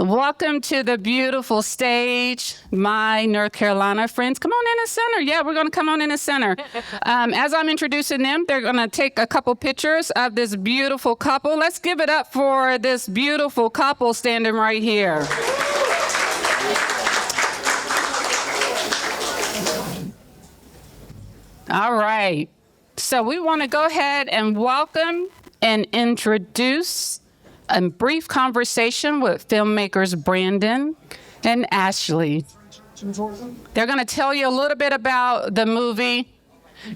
Welcome to the beautiful stage, my North Carolina friends. Come on in the center. Yeah, we're going to come on in the center. As I'm introducing them, they're going to take a couple pictures of this beautiful couple. Let's give it up for this beautiful couple standing right here. All right. So we want to go ahead and welcome and introduce a brief conversation with filmmakers Brandon and Ashley. They're going to tell you a little bit about the movie,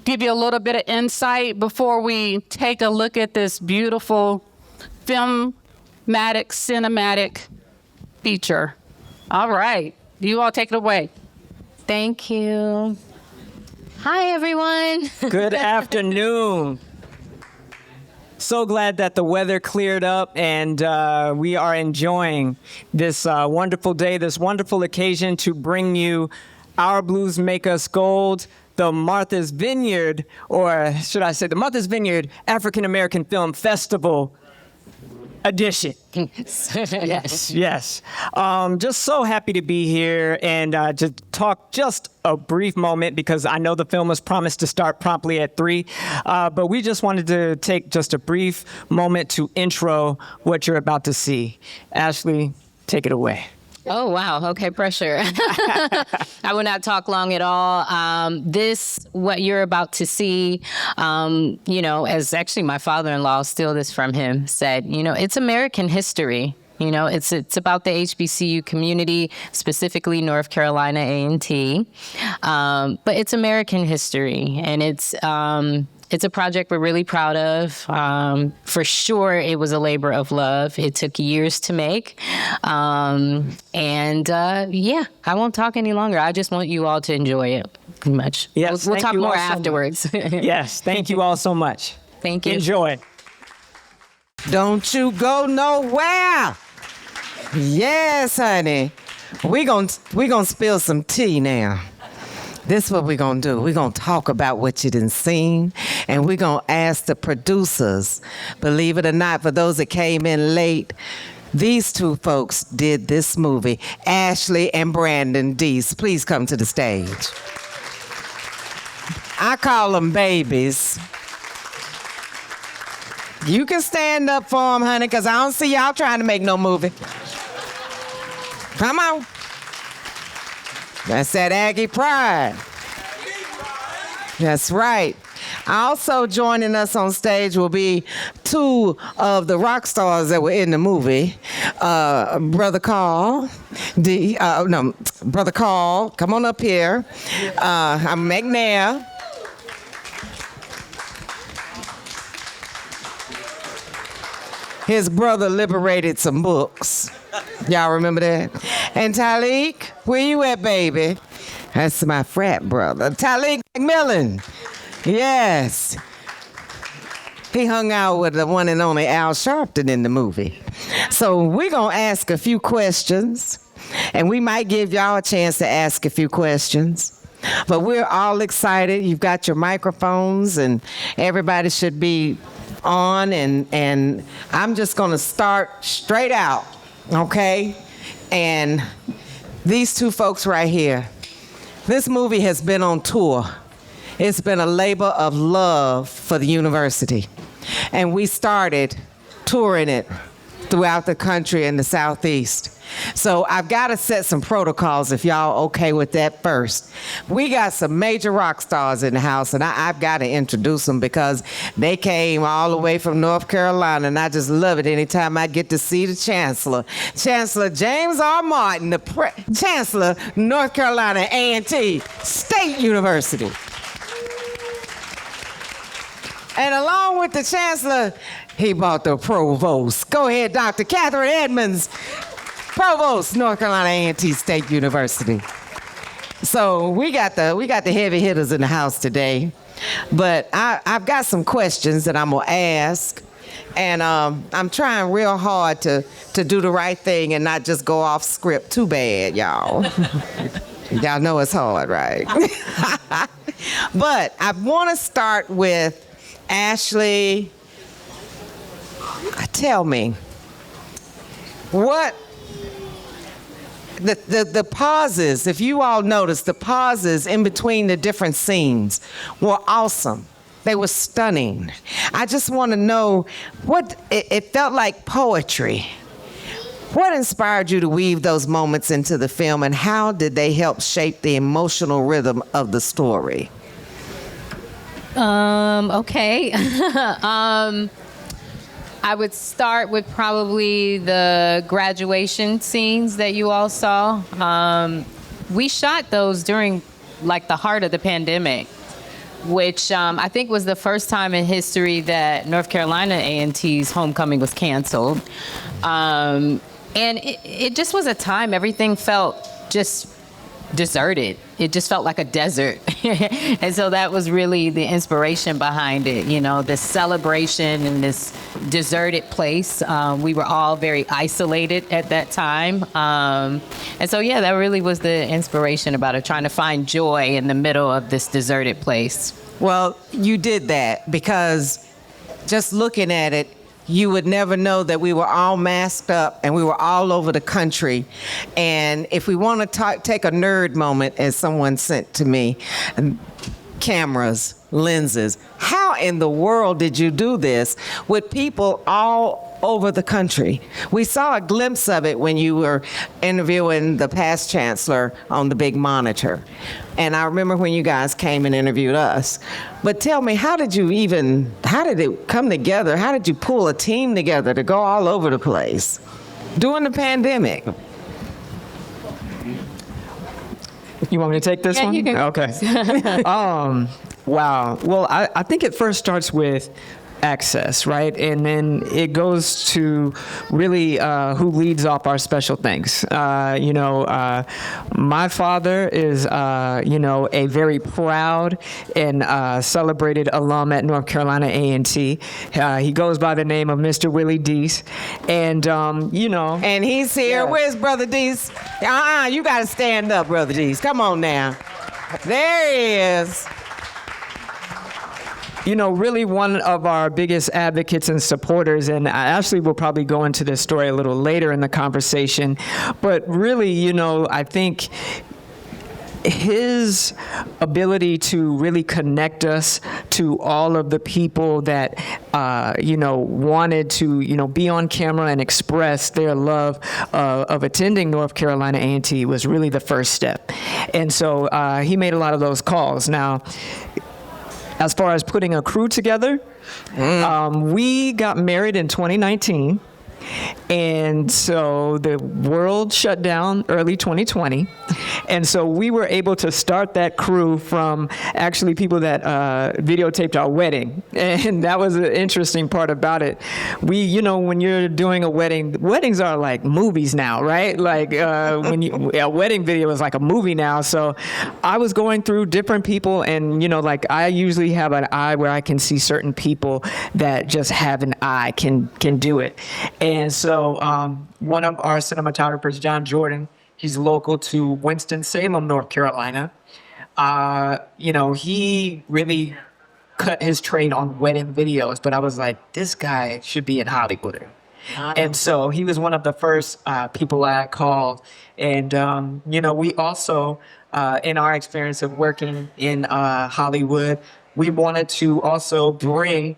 give you a little bit of insight before we take a look at this beautiful cinematic feature. All right. You all take it away. Thank you. Hi, everyone. Good afternoon. So glad that the weather cleared up and we are enjoying this wonderful day, this wonderful occasion to bring you Our Blues Make Us Gold, the Martha's Vineyard, or should I say the Martha's Vineyard African American Film Festival edition. Yes. Just so happy to be here and to talk just a brief moment because I know the film was promised to start promptly at 3, but we just wanted to take just a brief moment to intro what you're about to see. Ashley, take it away. Oh, wow. Okay, pressure. I will not talk long at all. What you're about to see, as actually my father-in-law, steal this from him, said, it's American history. It's about the HBCU community, specifically North Carolina A&T. But it's American history, and it's a project we're really proud of. For sure, it was a labor of love. It took years to make. I won't talk any longer. I just want you all to enjoy it pretty much. Yes, we'll talk more afterwards. Yes, thank you all so much. Thank you. Enjoy. Don't you go nowhere. Yes, honey. We gonna spill some tea now. This is what we're going to do. We're going to talk about what you didn't seen, and we're going to ask the producers. Believe it or not, for those that came in late, these two folks did this movie, Ashley and Brandon Deese. Please come to the stage. I call them babies. You can stand up for them, honey, because I don't see y'all trying to make no movie. Come on. That's that Aggie Pride. That's right. Also joining us on stage will be two of the rock stars that were in the movie. Brother Carl. Brother Carl, come on up here. I'm McNair. His brother liberated some books. Y'all remember that? And Taliek, where you at, baby? That's my frat brother. Taliek McMillan. Yes. He hung out with the one and only Al Sharpton in the movie. So we're going to ask a few questions, and we might give y'all a chance to ask a few questions. But we're all excited. You've got your microphones, and everybody should be on, and I'm just going to start straight out. Okay? And these two folks right here, this movie has been on tour. It's been a labor of love for the university. And we started touring it throughout the country in the Southeast. So I've got to set some protocols if y'all okay with that first. We got some major rock stars in the house, and I've got to introduce them because they came all the way from North Carolina, and I just love it anytime I get to see the Chancellor. Chancellor James R. Martin, the Chancellor, North Carolina A&T State University. And along with the Chancellor, he brought the Provost. Go ahead, Dr. Catherine Edmonds, Provost, North Carolina A&T State University. So we got the heavy hitters in the house today, but I've got some questions that I'm gonna ask, and I'm trying real hard to do the right thing and not just go off script too bad, y'all. Y'all know it's hard, right? But I want to start with Ashley. Tell me, what The pauses, if you all notice, the pauses in between the different scenes were awesome. They were stunning. I just want to know what it felt like poetry. What inspired you to weave those moments into the film, and how did they help shape the emotional rhythm of the story? Okay. I would start with probably the graduation scenes that you all saw. We shot those during like the heart of the pandemic, which I think was the first time in history that North Carolina A&T's homecoming was canceled. And it just was a time everything felt just deserted. It just felt like a desert. And so that was really the inspiration behind it, you know, this celebration in this deserted place. We were all very isolated at that time. And so, yeah, that really was the inspiration about it, trying to find joy in the middle of this deserted place. Well, you did that because just looking at it, you would never know that we were all masked up and we were all over the country. And if we want to take a nerd moment, as someone sent to me, cameras, lenses, how in the world did you do this with people all over the country? We saw a glimpse of it when you were interviewing the past chancellor on the big monitor. And I remember when you guys came and interviewed us. But tell me, how did it come together? How did you pull a team together to go all over the place during the pandemic? You want me to take this one? You can. Okay. Wow. Well, I think it first starts with access, right? And then it goes to really who leads off our special things. My father is, a very proud and celebrated alum at North Carolina A&T. He goes by the name of Mr. Willie Deese. And, And he's here. Yeah. Where's Brother Deese? You got to stand up, Brother Deese. Come on now. There he is. Really one of our biggest advocates and supporters, and Ashley will probably go into this story a little later in the conversation, but really, I think his ability to really connect us to all of the people that, wanted to, be on camera and express their love of attending North Carolina A&T was really the first step. And so he made a lot of those calls. Now, as far as putting a crew together, we got married in 2019. And so the world shut down early 2020. And so we were able to start that crew from actually people that videotaped our wedding. And that was an interesting part about it. We, when you're doing a wedding, weddings are like movies now, right? Like a wedding video is like a movie now. So I was going through different people and, I usually have an eye where I can see certain people that just have an eye, can do it. And so one of our cinematographers, John Jordan, he's local to Winston-Salem, North Carolina. He really cut his trade on wedding videos, but I was like, this guy should be in Hollywood. And so he was one of the first people I called. And, we also, in our experience of working in Hollywood, we wanted to also bring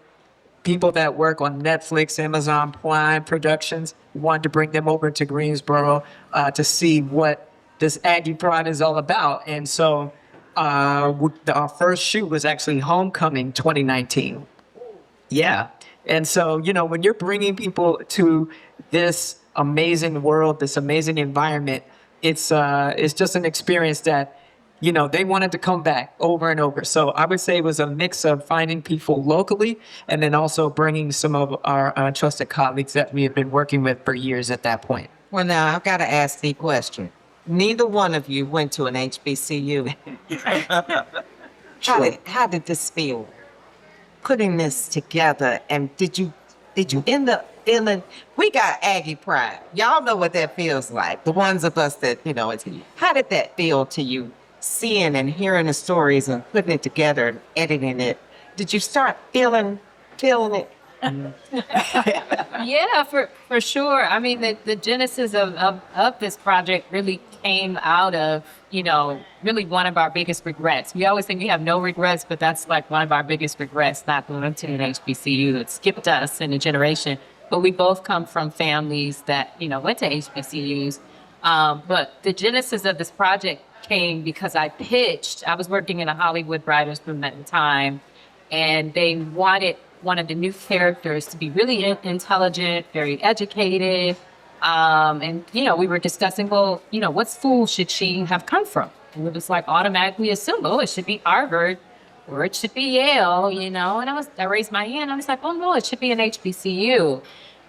people that work on Netflix, Amazon Prime Productions. We wanted to bring them over to Greensboro to see what this Aggie Pride is all about. And so our first shoot was actually Homecoming 2019. Yeah. And so, when you're bringing people to this amazing world, this amazing environment, it's just an experience that, they wanted to come back over and over. So I would say it was a mix of finding people locally and then also bringing some of our trusted colleagues that we have been working with for years at that point. Well, now I've got to ask the question. Neither one of you went to an HBCU. How did this feel? Putting this together, and did you end up feeling, we got Aggie Pride. Y'all know what that feels like. The ones of us that, how did that feel to you? Seeing and hearing the stories and putting it together and editing it, did you start feeling it? Yeah, for sure. I mean, the genesis of this project really came out of, really one of our biggest regrets. We always think we have no regrets, but that's like one of our biggest regrets, not going to an HBCU. It skipped us in a generation. But we both come from families that, went to HBCUs. But the genesis of this project came because I was working in a Hollywood writers' room at the time, and they wanted one of the new characters to be really intelligent, very educated. And, we were discussing, what school should she have come from? And it was like automatically assumed, it should be Harvard or it should be Yale, and I raised my hand. I was like, oh no, it should be an HBCU.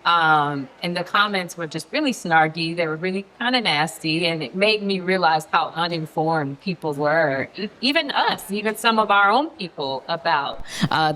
And the comments were just really snarky. They were really kind of nasty. And it made me realize how uninformed people were, even us, even some of our own people, about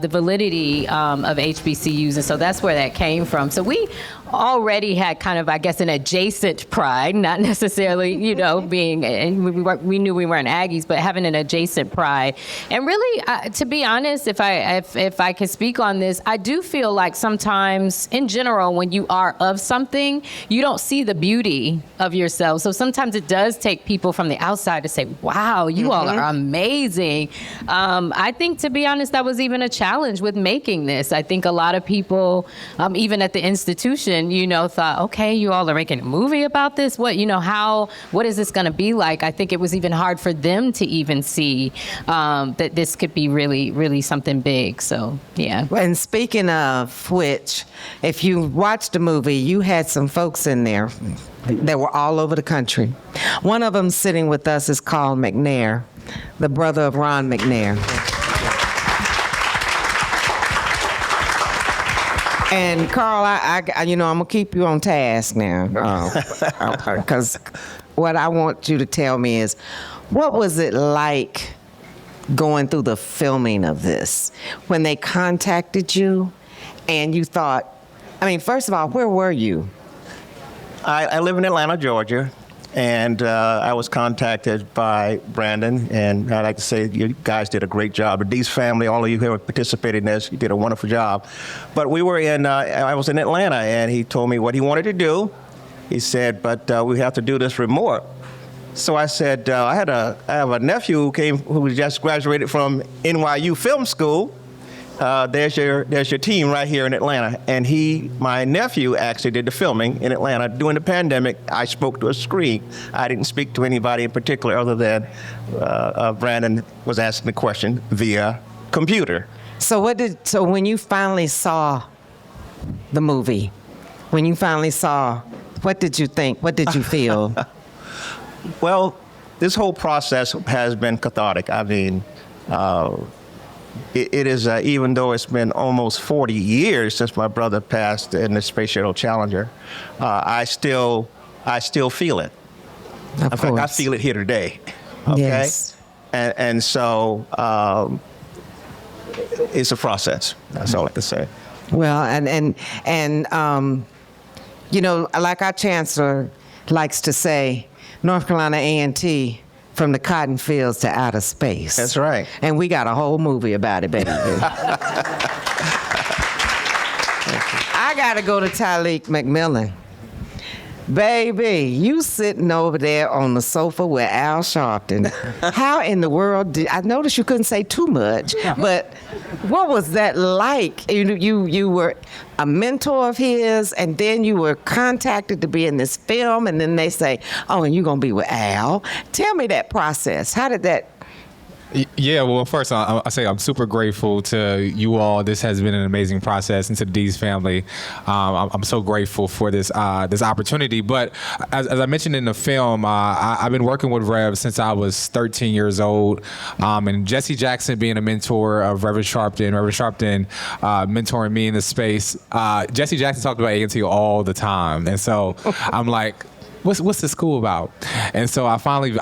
the validity of HBCUs. And so that's where that came from. So we already had kind of, I guess, an adjacent pride, not necessarily, being, and we knew we weren't Aggies, but having an adjacent pride. And really, to be honest, if I can speak on this, I do feel like sometimes in general, when you are of something, you don't see the beauty of yourself. So sometimes it does take people from the outside to say, wow, you all are amazing. I think, to be honest, that was even a challenge with making this. I think a lot of people, even at the institution, thought, okay, you all are making a movie about this. What is this going to be like? I think it was even hard for them to even see that this could be really, really something big. So, yeah. And speaking of which, if you watched the movie, you had some folks in there that were all over the country. One of them sitting with us is Carl McNair, the brother of Ron McNair. And Carl, I'm gonna keep you on task now, because what I want you to tell me is, what was it like going through the filming of this when they contacted you, and you thought, first of all, where were you? I live in Atlanta, Georgia, and I was contacted by Brandon, and I'd like to say you guys did a great job. The Deese family, all of you who have participated in this, you did a wonderful job. But I was in Atlanta, and he told me what he wanted to do. He said, but we have to do this remote. So I said, I have a nephew who just graduated from NYU Film School. There's your team right here in Atlanta. And my nephew actually did the filming in Atlanta. During the pandemic, I spoke to a screen. I didn't speak to anybody in particular other than Brandon was asking the question via computer. So when you finally saw the movie, what did you think? What did you feel? Well, this whole process has been cathartic. It is, even though it's been almost 40 years since my brother passed in the Space Shuttle Challenger, I still feel it. In fact, I feel it here today. Okay? Yes. And so it's a process. That's all I can say. Well, and like our chancellor likes to say, North Carolina A&T, from the cotton fields to outer space. That's right. And we got a whole movie about it, baby. I got to go to Taliek McMillan. Baby, you sitting over there on the sofa with Al Sharpton. How in the world I noticed you couldn't say too much, but what was that like? You were a mentor of his, and then you were contacted to be in this film, and then they say, oh, and you're going to be with Al. Tell me that process. How did that? Yeah, well, first I say I'm super grateful to you all. This has been an amazing process, and to the Deese family. I'm so grateful for this opportunity. But as I mentioned in the film, I've been working with Rev since I was 13 years old, and Jesse Jackson being a mentor of Reverend Sharpton mentoring me in the space. Jesse Jackson talked about A&T all the time, and so I'm like, what's this school about? And so I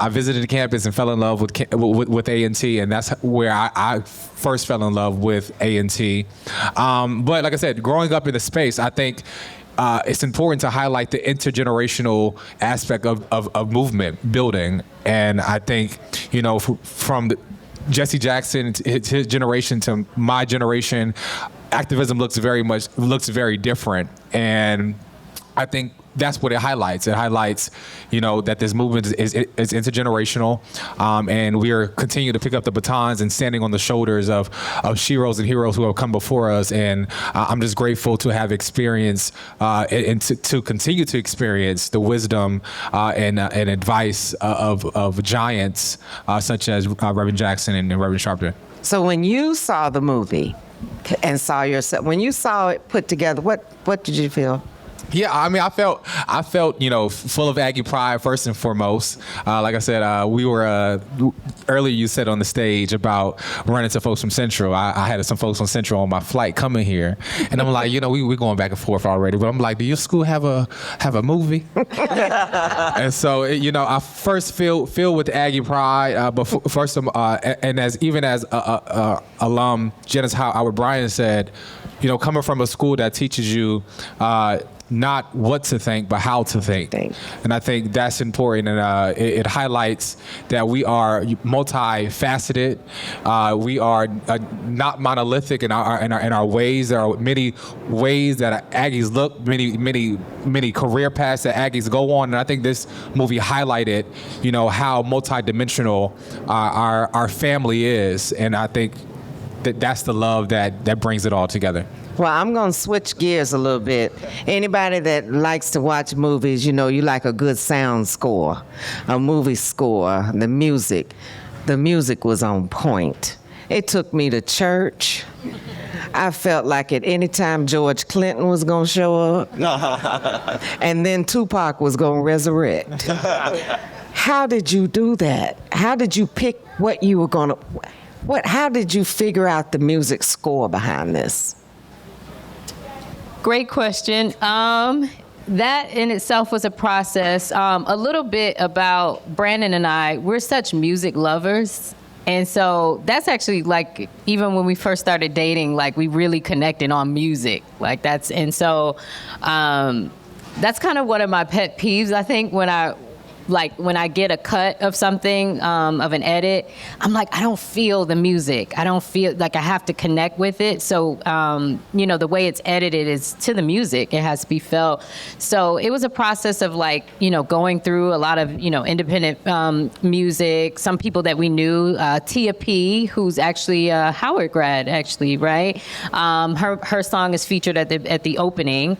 visited the campus and fell in love with A&T, and that's where I first fell in love with A&T. But like I said, growing up in the space, I think it's important to highlight the intergenerational aspect of movement building. And I think, from Jesse Jackson, his generation to my generation, activism looks very different, and I think that's what it highlights. It highlights, that this movement is intergenerational, and we are continuing to pick up the batons and standing on the shoulders of sheroes and heroes who have come before us. And I'm just grateful to have experienced and to continue to experience the wisdom and advice of giants such as Reverend Jackson and Reverend Sharpton. So when you saw the movie and saw yourself, when you saw it put together, what did you feel? Yeah, I mean, I felt, full of Aggie Pride first and foremost. Like I said, we were earlier. You said on the stage about running to folks from Central. I had some folks from Central on my flight coming here, and I'm like, we're going back and forth already. But I'm like, do your school have a movie? And so, I first feel with Aggie Pride, but first, and as alum Janice Howard Bryan said, coming from a school that teaches you. Not what to think, but how to think. And I think that's important. And it highlights that we are multifaceted. We are not monolithic in our ways. There are many ways that Aggies look, many career paths that Aggies go on. And I think this movie highlighted, how multidimensional our family is. And I think that's the love that brings it all together. Well, I'm going to switch gears a little bit. Anybody that likes to watch movies, you like a good sound score, a movie score, the music. The music was on point. It took me to church. I felt like at any time George Clinton was going to show up, and then Tupac was going to resurrect. How did you do that? How did you pick what you were going to... How did you figure out the music score behind this? Great question. That in itself was a process. A little bit about Brandon and I, we're such music lovers. And so that's actually even when we first started dating, we really connected on music. That's kind of one of my pet peeves, I think, when I get a cut of something, of an edit, I'm like, I don't feel the music. I don't feel I have to connect with it. So, the way it's edited is to the music. It has to be felt. So it was a process of going through a lot of, independent music, some people that we knew, Tia P, who's actually a Howard grad, actually, right? Her song is featured at the opening.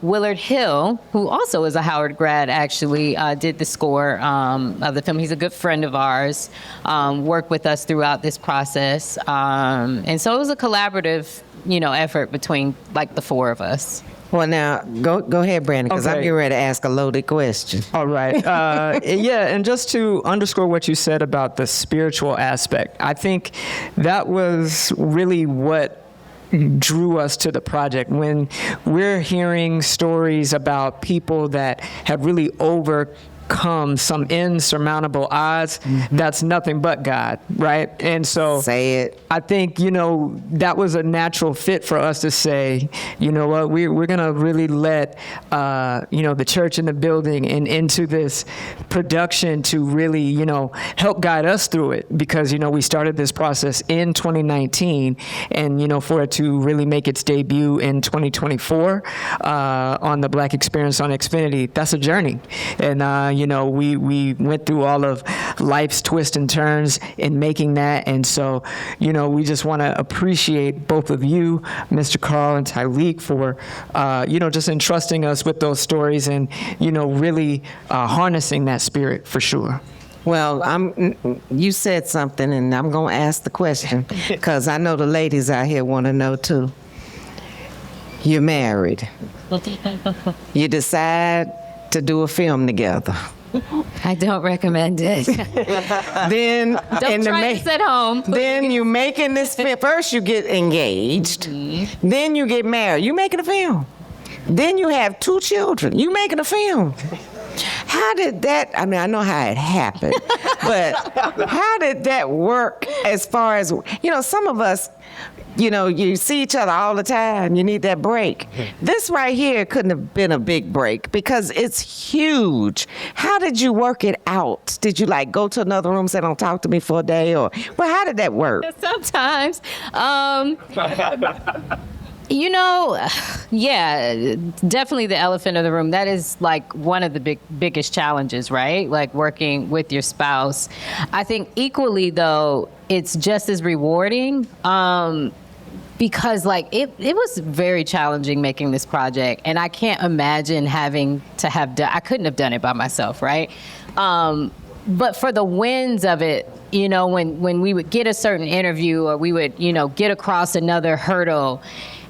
Willard Hill, who also is a Howard grad, actually, did the score of the film. He's a good friend of ours, worked with us throughout this process. And so it was a collaborative, effort between the four of us. Well, now, go ahead, Brandon, because I'm getting ready to ask a loaded question. All right. And just to underscore what you said about the spiritual aspect, I think that was really what drew us to the project. When we're hearing stories about people that have really overcome some insurmountable odds, that's nothing but God, right? And so say it. I think, that was a natural fit for us to say, you know what, we're going to really let, the church and the building and into this production to really, help guide us through it. Because, we started this process in 2019 and, for it to really make its debut in 2024 on the Black Experience on Xfinity, that's a journey. And, we went through all of life's twists and turns in making that. And so, we just want to appreciate both of you, Mr. Carl and Taliek, for, just entrusting us with those stories and, really harnessing that spirit for sure. Well, you said something, and I'm going to ask the question because I know the ladies out here want to know too. You're married. You decide to do a film together. I don't recommend it. Then Don't try this at home. Then you making this film. First you get engaged. Then you get married. You making a film. Then you have 2 children. You making a film. How did that, I know how it happened, but how did that work as far as, some of us, you see each other all the time. You need that break. This right here couldn't have been a big break because it's huge. How did you work it out? Did you like go to another room, say, don't talk to me for a day? Or, well, how did that work? Sometimes. Yeah, definitely the elephant of the room. That is like one of the biggest challenges, right? Like working with your spouse. I think equally though, it's just as rewarding. Because like it was very challenging making this project, and I can't imagine having to have done. I couldn't have done it by myself, right? But for the wins of it, when we would get a certain interview or we would, get across another hurdle,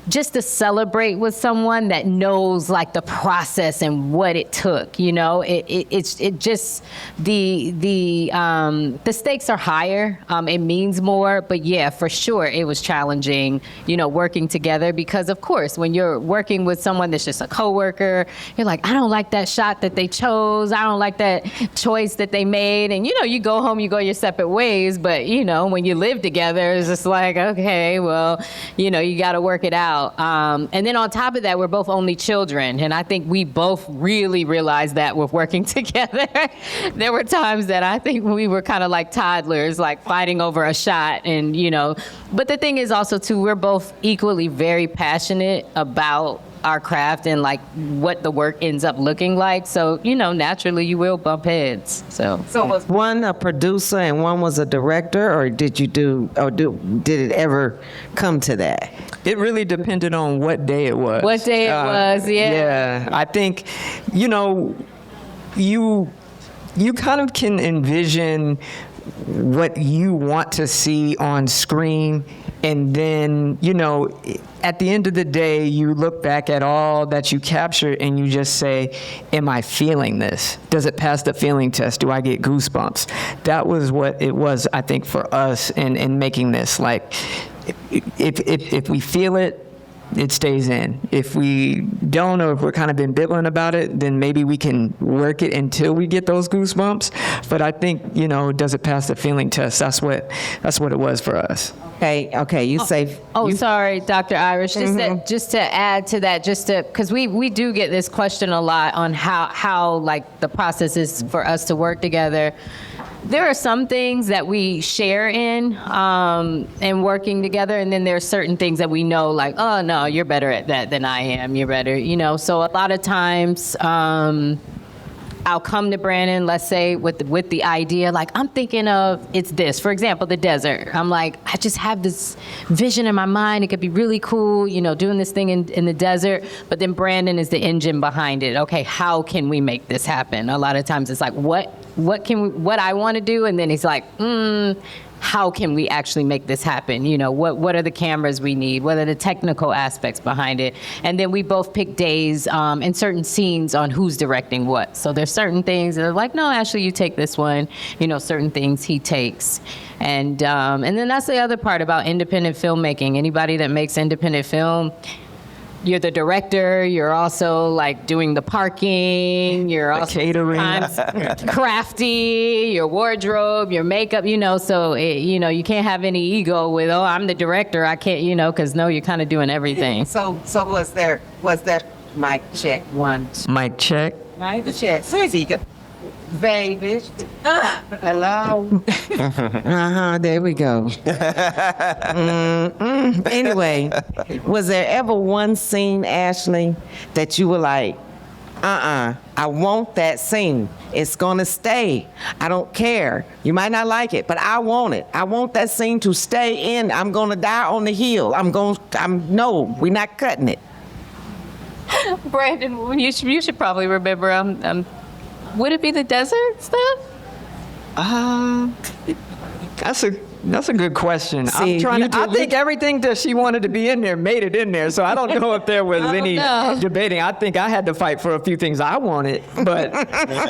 just to celebrate with someone that knows like the process and what it took, it just the stakes are higher. It means more, but yeah, for sure it was challenging, working together because of course when you're working with someone that's just a coworker, you're like, I don't like that shot that they chose. I don't like that choice that they made. And you go home, you go your separate ways, but when you live together, it's just like, okay, well, you got to work it out. And then on top of that, we're both only children. And I think we both really realized that with working together. There were times that I think we were kind of like toddlers, like fighting over a shot. And, but the thing is also, too, we're both equally very passionate about our craft and like what the work ends up looking like. So, naturally you will bump heads. So was one a producer and one was a director, or did it ever come to that? It really depended on what day it was. What day it was, yeah. Yeah, I think, you kind of can envision what you want to see on screen. And then, at the end of the day, you look back at all that you captured and you just say, am I feeling this? Does it pass the feeling test? Do I get goosebumps? That was what it was, I think, for us in making this. Like, if we feel it, it stays in. If we don't, or if we're kind of ambivalent about it, then maybe we can work it until we get those goosebumps. But I think, does it pass the feeling test? That's what it was for us. Okay, you say. Sorry, Dr. Irish. Just to add to that, because we do get this question a lot on how like the process is for us to work together. There are some things that we share in working together, and then there are certain things that we know, like, oh no, you're better at that than I am. You're better, So a lot of times, I'll come to Brandon, let's say, with the idea, like, I'm thinking of, it's this. For example, the desert. I'm like, I just have this vision in my mind. It could be really cool, doing this thing in the desert. But then Brandon is the engine behind it. Okay, how can we make this happen? A lot of times it's like, what I want to do? And then he's like, how can we actually make this happen? What are the cameras we need? What are the technical aspects behind it? And then we both pick days and certain scenes on who's directing what. So there's certain things that are like, no, Ashley, you take this one. Certain things he takes. And then that's the other part about independent filmmaking. Anybody that makes independent film, you're the director, you're also like doing the parking, you're also catering, crafty, your wardrobe, your makeup, so you can't have any ego with, oh, I'm the director, I can't, because no, you're kind of doing everything. So was there mic check one? Mic check. Mic check. So is he good? Baby. Hello. There we go. Anyway, was there ever one scene, Ashley, that you were like, I want that scene. It's gonna stay. I don't care. You might not like it, but I want it. I want that scene to stay in. I'm gonna die on the hill. No, we're not cutting it. Brandon, you should probably remember, would it be the desert stuff? That's a good question. See, I think everything that she wanted to be in there made it in there, so I don't know if there was any debating. I think I had to fight for a few things I wanted, but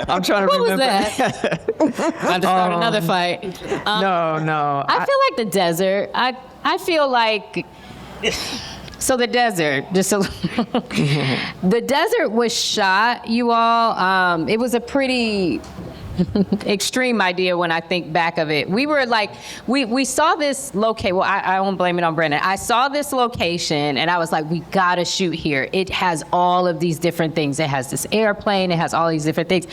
I'm trying to remember. What was that? I had to start another fight. No. I feel like the desert. I feel like... So the desert, the desert was shot, you all. It was a pretty extreme idea when I think back of it. We were like, we saw this location. Well, I won't blame it on Brandon. I saw this location and I was like, we gotta shoot here. It has all of these different things. It has this airplane. It has all these different things.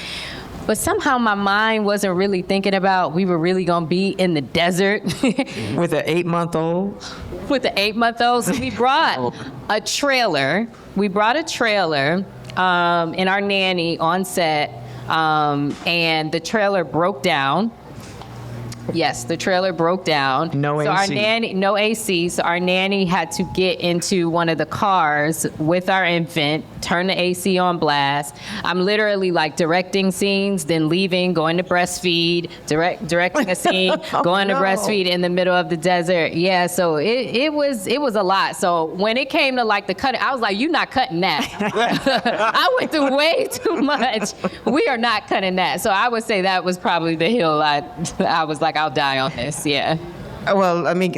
But somehow my mind wasn't really thinking about we were really gonna be in the desert. With an 8-month-old? With the 8-month-old. So we brought a trailer. In our nanny on set. And the trailer broke down. Yes, the trailer broke down. No AC. Our nanny, no AC. So our nanny had to get into one of the cars with our infant, turn the AC on blast. I'm literally like directing scenes, then leaving, going to breastfeed, directing a scene, going to breastfeed in the middle of the desert. Yeah, so it was a lot. So when it came to like the cutting, I was like, you're not cutting that. I went through way too much. We are not cutting that. So I would say that was probably the hill I was like, I'll die on this. Yeah. Well, let me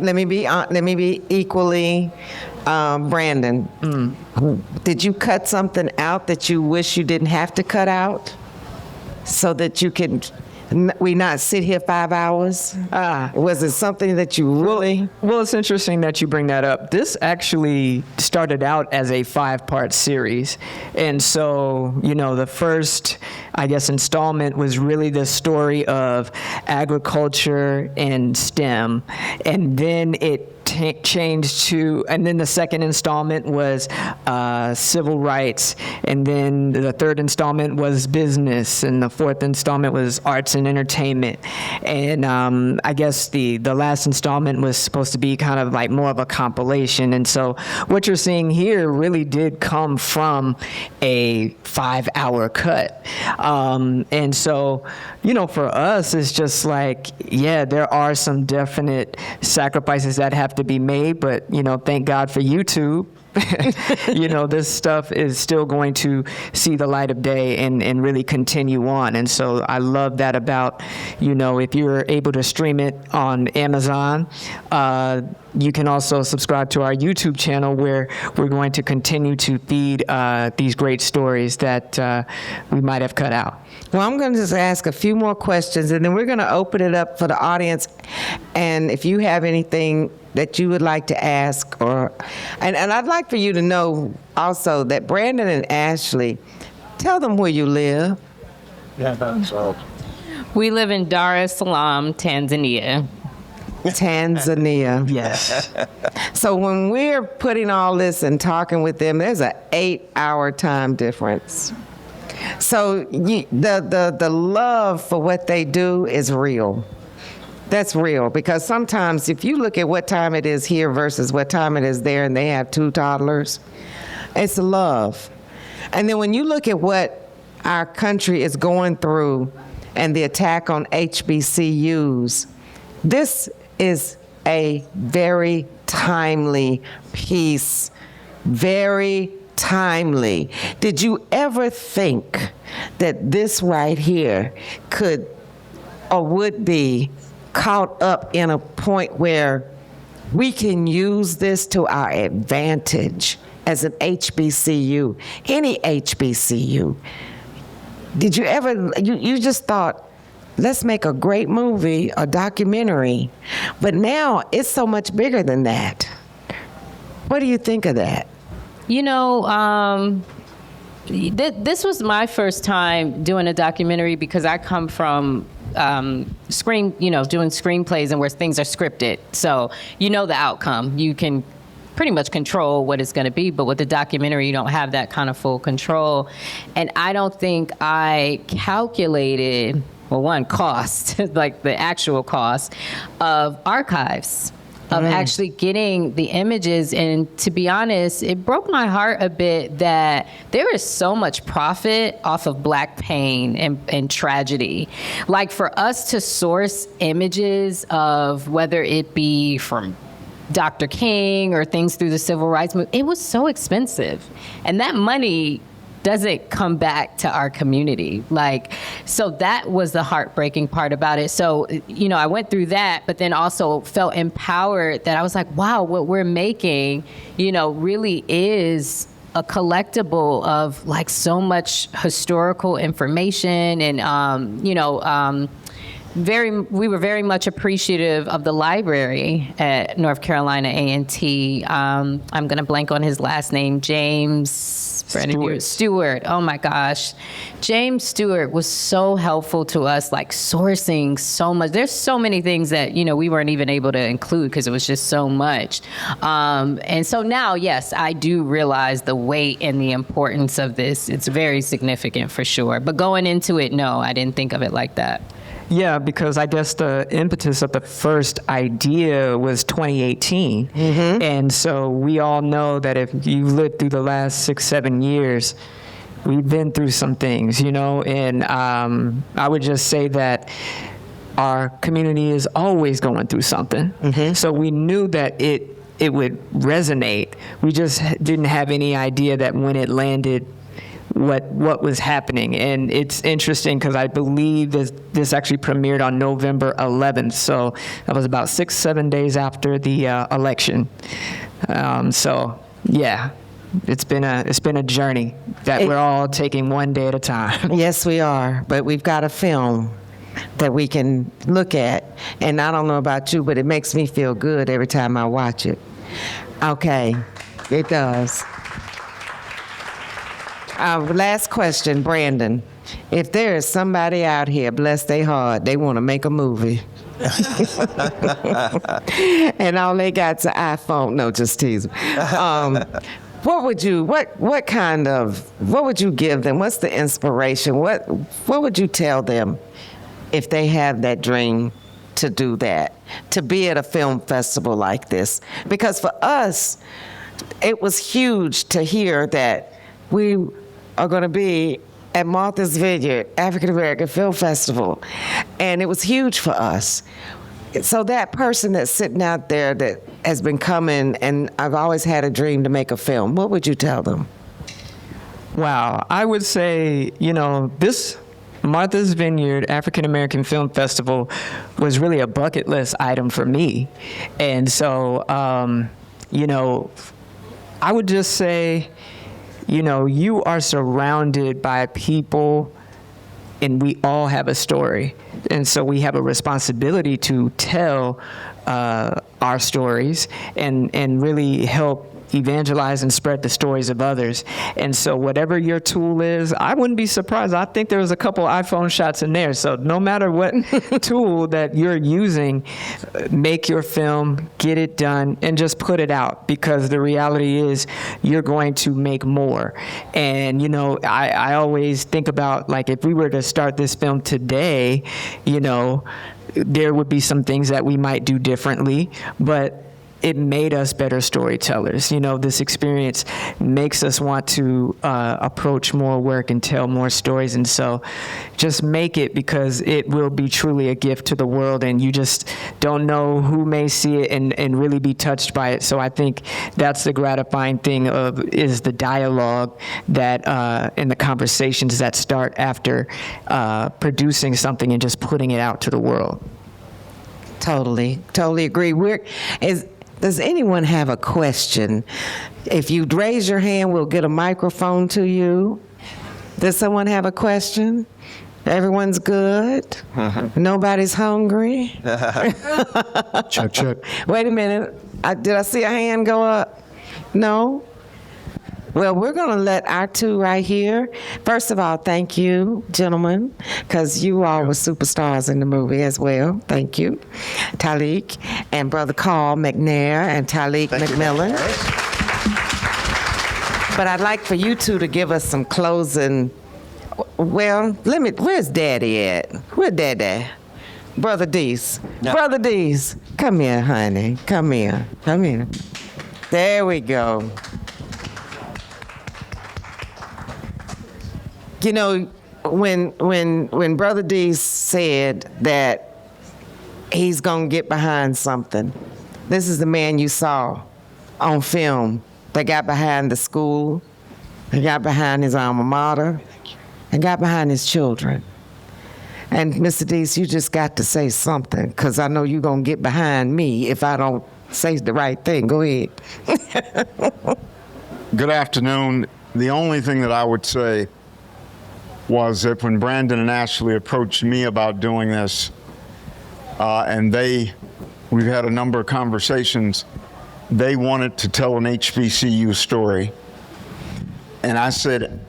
be equally Brandon. Did you cut something out that you wish you didn't have to cut out, so that you could we not sit here 5 hours? Was it something that you really? Well, it's interesting that you bring that up. This actually started out as a 5-part series. And so, the first, I guess, installment was really the story of agriculture and STEM. And then it changed to, and then the second installment was civil rights, and then the third installment was business, and the fourth installment was arts and entertainment. And I guess the last installment was supposed to be kind of like more of a compilation. And so what you're seeing here really did come from a 5-hour cut. And so, for us, it's just like, yeah, there are some definite sacrifices that have to be made, but thank God for YouTube. This stuff is still going to see the light of day and really continue on. And so I love that about, if you're able to stream it on Amazon, you can also subscribe to our YouTube channel, where we're going to continue to feed these great stories that we might have cut out. Well, I'm going to just ask a few more questions, and then we're going to open it up for the audience. And if you have anything that you would like to ask, and I'd like for you to know also that Brandon and Ashley, tell them where you live. Yeah, so. We live in Dar es Salaam, Tanzania. Tanzania. Yes. So when we're putting all this and talking with them, there's an 8-hour time difference. So the love for what they do is real. That's real, because sometimes if you look at what time it is here versus what time it is there, and they have 2 toddlers, it's love. And then when you look at what our country is going through and the attack on HBCUs, this is a very timely piece, very timely. Did you ever think that this right here could or would be caught up in a point where we can use this to our advantage as an HBCU, any HBCU? Did you ever, you just thought, let's make a great movie, a documentary, but now it's so much bigger than that. What do you think of that? This was my first time doing a documentary, because I come from doing screenplays and where things are scripted. So the outcome. You can pretty much control what it's going to be, but with the documentary, you don't have that kind of full control. And I don't think I calculated, cost, like the actual cost of archives, of actually getting the images. And to be honest, it broke my heart a bit that there is so much profit off of Black pain and tragedy. Like, for us to source images of, whether it be from Dr. King or things through the civil rights movement, it was so expensive. And that money doesn't come back to our community. So that was the heartbreaking part about it. So, I went through that, but then also felt empowered that I was like, wow, what we're making, really is a collectible of like so much historical information and, we were very much appreciative of the library at North Carolina A&T. I'm going to blank on his last name, James Stewart. Oh my gosh. James Stewart was so helpful to us, like sourcing so much. There's so many things that, we weren't even able to include because it was just so much. And so now, yes, I do realize the weight and the importance of this. It's very significant for sure. But going into it, no, I didn't think of it like that. Yeah, because I guess the impetus of the first idea was 2018. And so we all know that if you've lived through the last 6-7 years, we've been through some things, and I would just say that our community is always going through something. So we knew that it would resonate. We just didn't have any idea that when it landed, what was happening. And it's interesting because I believe this actually premiered on November 11th. So that was about 6-7 days after the election. So yeah, it's been a journey that we're all taking one day at a time. Yes, we are. But we've got a film that we can look at. And I don't know about you, but it makes me feel good every time I watch it. Okay, it does. Last question, Brandon. If there is somebody out here, bless their heart, they want to make a movie. And all they got's an iPhone. No, just teasing. What would you give them? What's the inspiration? What would you tell them if they have that dream to do that, to be at a film festival like this? Because for us, it was huge to hear that we are going to be at Martha's Vineyard African American Film Festival, and it was huge for us. So that person that's sitting out there that has been coming, and I've always had a dream to make a film, what would you tell them? Wow, I would say, this Martha's Vineyard African American Film Festival was really a bucket list item for me. And so, I would just say, you are surrounded by people, and we all have a story. And so we have a responsibility to tell our stories and really help evangelize and spread the stories of others. And so whatever your tool is, I wouldn't be surprised. I think there was a couple iPhone shots in there. So no matter what tool that you're using, make your film, get it done, and just put it out, because the reality is you're going to make more. And, I always think about, like, if we were to start this film today, there would be some things that we might do differently, but it made us better storytellers. This experience makes us want to approach more work and tell more stories. And so just make it, because it will be truly a gift to the world, and you just don't know who may see it and really be touched by it. So I think that's the gratifying thing is the dialogue that and the conversations that start after producing something and just putting it out to the world. Totally agree. Does anyone have a question? If you raise your hand, we'll get a microphone to you. Does someone have a question? Everyone's good? Nobody's hungry? Check. Wait a minute. Did I see a hand go up? No? Well, we're going to let our two right here. First of all, thank you, gentlemen, because you all were superstars in the movie as well. Thank you. Taliek and Brother Carl McNair and Taliek McMillan. But I'd like for you two to give us some closing. Well, where's Daddy at? Where's Daddy? Brother Deese. No. Brother Deese, come here, honey. Come here. There we go. When Brother Deese said that he's going to get behind something, this is the man you saw on film that got behind the school, that got behind his alma mater, and got behind his children. And Mr. Deese, you just got to say something, because I know you're going to get behind me if I don't say the right thing. Go ahead. Good afternoon. The only thing that I would say was that when Brandon and Ashley approached me about doing this, and we've had a number of conversations, they wanted to tell an HBCU story. And I said,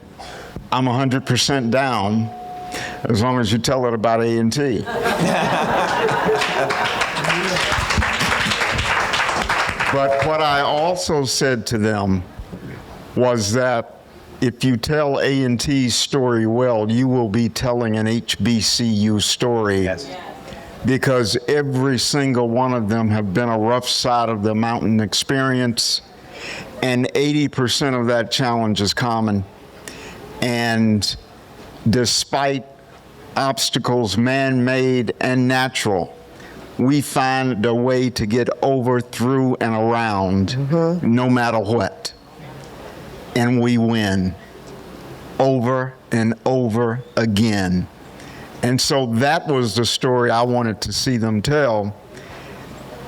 I'm 100% down as long as you tell it about A&T. But what I also said to them was that if you tell A&T's story well, you will be telling an HBCU story. Yes. Because every single one of them have been a rough side of the mountain experience, and 80% of that challenge is common. And despite obstacles, man-made and natural, we find a way to get over, through, and around, no matter what. And we win over and over again. And so that was the story I wanted to see them tell.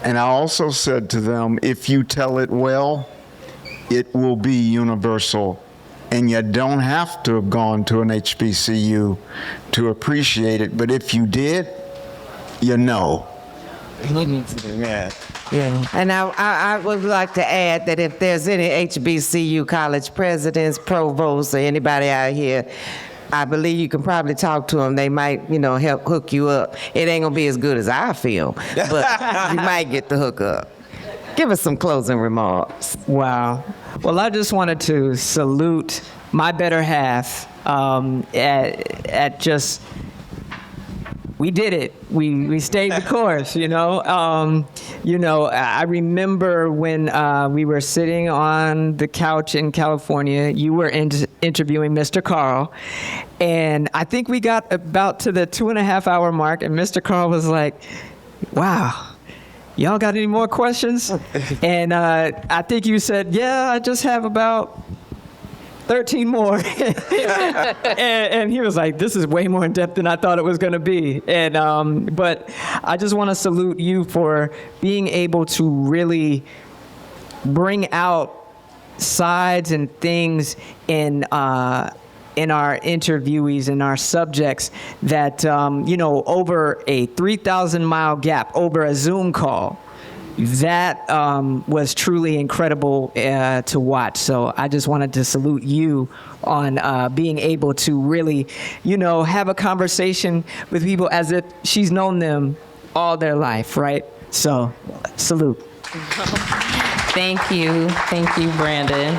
And I also said to them, if you tell it well, it will be universal. And you don't have to have gone to an HBCU to appreciate it. But if you did, you know. Yeah. Yeah, and I would like to add that if there's any HBCU college presidents, provosts, or anybody out here, I believe you can probably talk to them. They might, help hook you up. It ain't gonna be as good as I feel, but you might get the hook up. Give us some closing remarks. Wow. Well, I just wanted to salute my better half at just. We did it. We stayed the course, I remember when we were sitting on the couch in California, you were interviewing Mr. Carl, and I think we got about to the 2.5-hour mark, and Mr. Carl was like, wow, y'all got any more questions? And I think you said, yeah, I just have about 13 more. and he was like, this is way more in depth than I thought it was going to be. And but I just want to salute you for being able to really bring out sides and things in our interviewees and our subjects that, over a 3,000-mile gap, over a Zoom call, that was truly incredible to watch. So I just wanted to salute you on being able to really, have a conversation with people as if she's known them all their life, right? So, salute. Thank you, Brandon.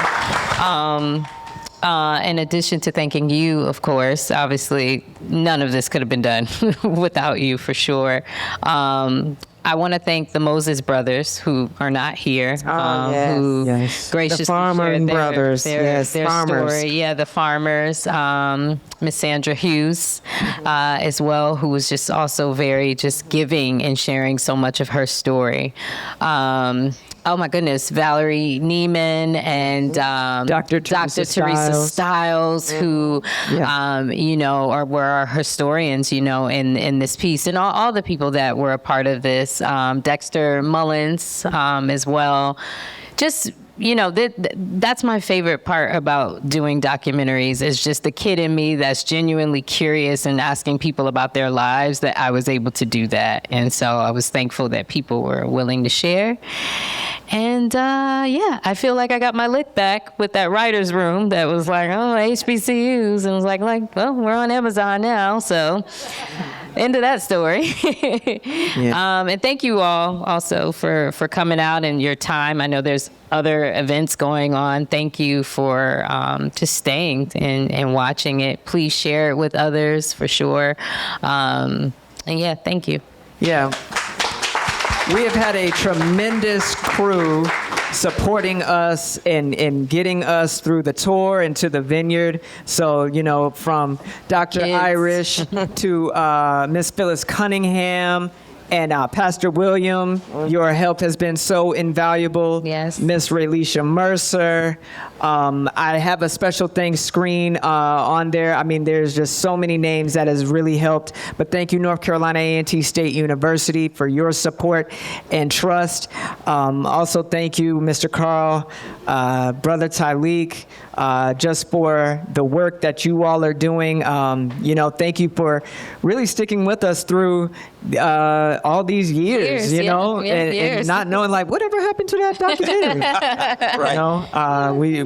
In addition to thanking you, of course, obviously none of this could have been done without you, for sure. I want to thank the Moses brothers, who are not here, who graciously the Farmer shared brothers, their farmers. story. Yeah, the farmers. Miss Sandra Hughes, as well, who was just also very just giving and sharing so much of her story. Oh my goodness, Valerie Neiman and Dr. Teresa Stiles, who were our historians, in this piece, and all the people that were a part of this. Dexter Mullins, as well. Just that's my favorite part about doing documentaries, is just the kid in me that's genuinely curious and asking people about their lives, that I was able to do that. And so I was thankful that people were willing to share. And I feel like I got my lick back with that writer's room that was like, oh, HBCUs. And was like, well, we're on Amazon now, so end of that story. And thank you all also for coming out and your time. I know there's other events going on. Thank you for just staying and watching it. Please share it with others, for sure. Thank you. Yeah. We have had a tremendous crew supporting us and getting us through the tour and to the Vineyard. So, from Dr. Irish to Miss Phyllis Cunningham And Pastor William, your help has been so invaluable. Yes. Miss Raylisha Mercer. I have a special thanks screen on there. I mean, there's just so many names that has really helped. But thank you, North Carolina A&T State University, for your support and trust. Also, thank you, Mr. Carl, Brother Taliek, just for the work that you all are doing. Thank you for really sticking with us through all these years, and not knowing like whatever happened to that documentary.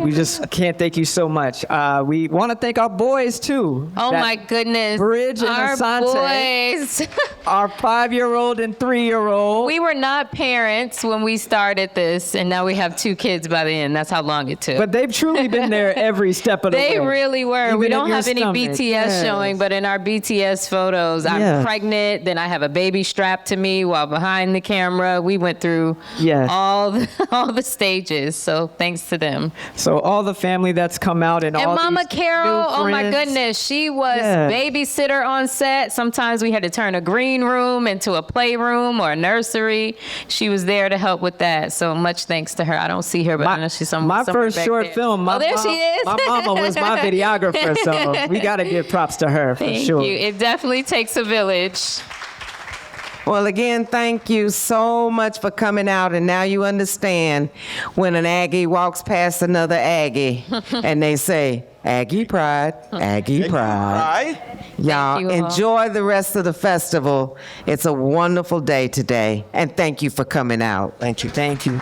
We just can't thank you so much. We want to thank our boys too. Oh my goodness. Bridge and our Asante, boys. our 5-year-old and 3-year-old. We were not parents when we started this, and now we have 2 kids by the end. That's how long it took. But they've truly been there every step of the way. They really were. Even we in don't your have any stomach. BTS Yes. showing, but in our BTS photos, Yeah. I'm pregnant, then I have a baby strapped to me while behind the camera. We went through Yes. all the stages, so thanks to them. So all the family that's come out and all Mama these Carol, new oh my friends. goodness, she was Yeah. babysitter on set. Sometimes we had to turn a green room into a playroom or a nursery. She was there to help with that. So much thanks to her. I don't see her, but I know she's somewhere first back short there. film. Oh, there she is. My mama was my videographer, so we got to give props to her for Thank sure. you. It definitely takes a village. Well, again, thank you so much for coming out. And now you understand when an Aggie walks past another Aggie and they say, Aggie Pride, Aggie Pride. Y'all you all. enjoy the rest of the festival. It's a wonderful day today. And thank you for coming out. Thank you. Thank you.